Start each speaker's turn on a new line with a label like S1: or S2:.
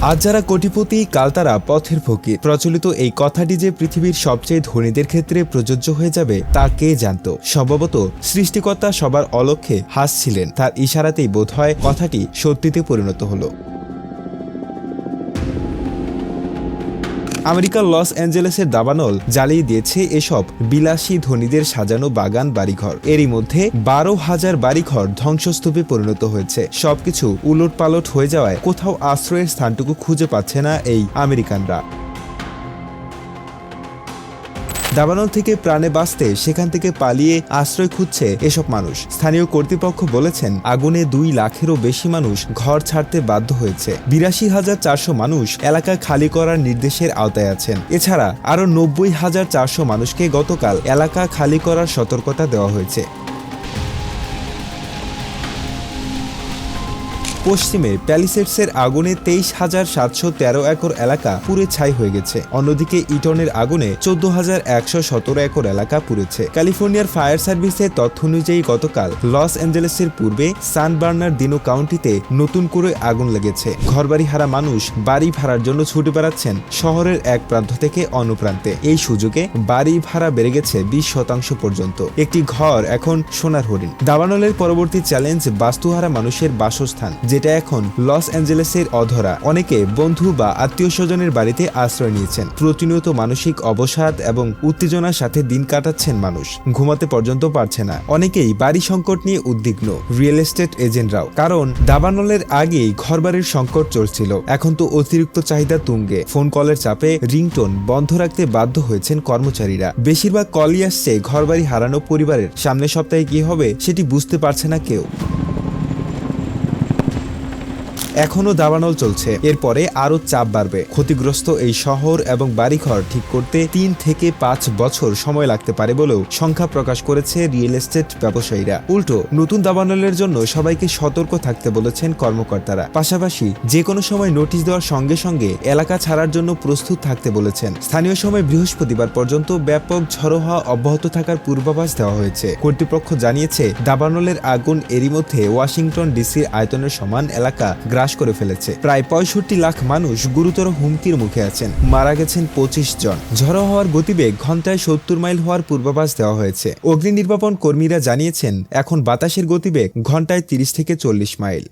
S1: আজ যারা কোটিপতি কাল তারা পথের ফকির। প্রচলিত এই কথাটি যে পৃথিবীর সবচেয়ে ধনীদের ক্ষেত্রে প্রযোজ্য হয়ে যাবে তা কে জানত। সম্ভবত সৃষ্টিকর্তা সবার অলক্ষ্যে হাসছিলেন, তার ইশারাতেই বোধহয় কথাটি সত্যিতে পরিণত হলো। আমেরিকার লস অ্যাঞ্জেলেসের দাবানল জ্বালিয়ে দিয়েছে এসব বিলাসী ধনীদের সাজানো বাগান বাড়িঘর। এরই মধ্যে 12,000 বাড়িঘর ধ্বংসস্তূপে পরিণত হয়েছে। সবকিছু উলটপালট হয়ে যাওয়ায় কোথাও আশ্রয়ের স্থানটুকু খুঁজে পাচ্ছে না এই আমেরিকানরা। দাবানল থেকে প্রাণে বাঁচতে সেখান থেকে পালিয়ে আশ্রয় খুঁজছে এসব মানুষ। স্থানীয় কর্তৃপক্ষ বলেছেন আগুনে 2 লাখেরও বেশি মানুষ ঘর ছাড়তে বাধ্য হয়েছে। 82,400 মানুষ এলাকা খালি করার নির্দেশের আওতায় আছেন। এছাড়া আরও 90,400 মানুষকে গতকাল এলাকা খালি করার সতর্কতা দেওয়া হয়েছে। পশ্চিমে প্যালিসেডসের আগুনে 23,713 একর এলাকা পুড়ে ছাই হয়ে গেছে। অন্যদিকে ইটনের আগুনে 14,117 একর এলাকা পুড়েছে। ক্যালিফোর্নিয়ার ফায়ার সার্ভিসের তথ্য অনুযায়ী গতকাল লস অ্যাঞ্জেলেসের পূর্বে সান বার্নারদিনো কাউন্টিতে নতুন করে আগুন লেগেছে। ঘরবাড়ি হারা মানুষ বাড়ি ভাড়ার জন্য ছুটে বেড়াচ্ছেন শহরের এক প্রান্ত থেকে অন্য প্রান্তে। এই সুযোগে বাড়ি ভাড়া বেড়ে গেছে 20% পর্যন্ত। একটি ঘর এখন সোনার হরিণ। দাবানলের পরবর্তী চ্যালেঞ্জ বাস্তুহারা মানুষের বাসস্থান, যেটা এখন লস অ্যাঞ্জেলেসের অধরা। অনেকে বন্ধু বা আত্মীয় স্বজনের বাড়িতে আশ্রয় নিয়েছেন। প্রতিনিয়ত মানসিক অবসাদ এবং উত্তেজনার সাথে দিন কাটাচ্ছেন মানুষ। ঘুমাতে পর্যন্ত পারছে না। অনেকেই বাড়ি সংকট নিয়ে উদ্বিগ্ন, রিয়েল এস্টেট এজেন্টরাও। কারণ দাবানলের আগেই ঘরবাড়ির সংকট চলছিল, এখন তো অতিরিক্ত চাহিদা তুঙ্গে। ফোন কলের চাপে রিংটোন বন্ধ রাখতে বাধ্য হয়েছেন কর্মচারীরা। বেশিরভাগ কলই আসছে ঘরবাড়ি হারানো পরিবারের। সামনের সপ্তাহে কি হবে সেটি বুঝতে পারছে না কেউ। এখনও দাবানল চলছে, এরপরে আরো চাপ বাড়বে। ক্ষতিগ্রস্ত এই শহর এবং বাড়িঘর ঠিক করতে 3 থেকে 5 বছর সময় লাগতে পারে বলেও সংখ্যা প্রকাশ করেছে রিয়েল এস্টেট ব্যবসায়ীরা। উল্টো নতুন দাবানলের জন্য সবাইকে সতর্ক থাকতে বলেছেন কর্মকর্তারা। পাশাপাশি যে কোনো সময় নোটিশ দেওয়ার সঙ্গে সঙ্গে এলাকা ছাড়ার জন্য প্রস্তুত থাকতে বলেছেন। স্থানীয় সময় বৃহস্পতিবার পর্যন্ত ব্যাপক ঝড়ো হওয়া অব্যাহত থাকার পূর্বাভাস দেওয়া হয়েছে। কর্তৃপক্ষ জানিয়েছে দাবানলের আগুন এরই মধ্যে ওয়াশিংটন ডিসির আয়তনের সমান এলাকা গ্রাস করে ফেলেছে। প্রায় 65 লাখ মানুষ গুরুতর হুমকির মুখে আছেন। মারা গেছেন 25 জন। ঝড়ো হওয়ার গতিবেগ ঘন্টায় 70 মাইল হওয়ার পূর্বাভাস দেওয়া হয়েছে। অগ্নি নির্বাপন কর্মীরা জানিয়েছেন এখন বাতাসের গতিবেগ ঘন্টায় 30 থেকে 40 মাইল।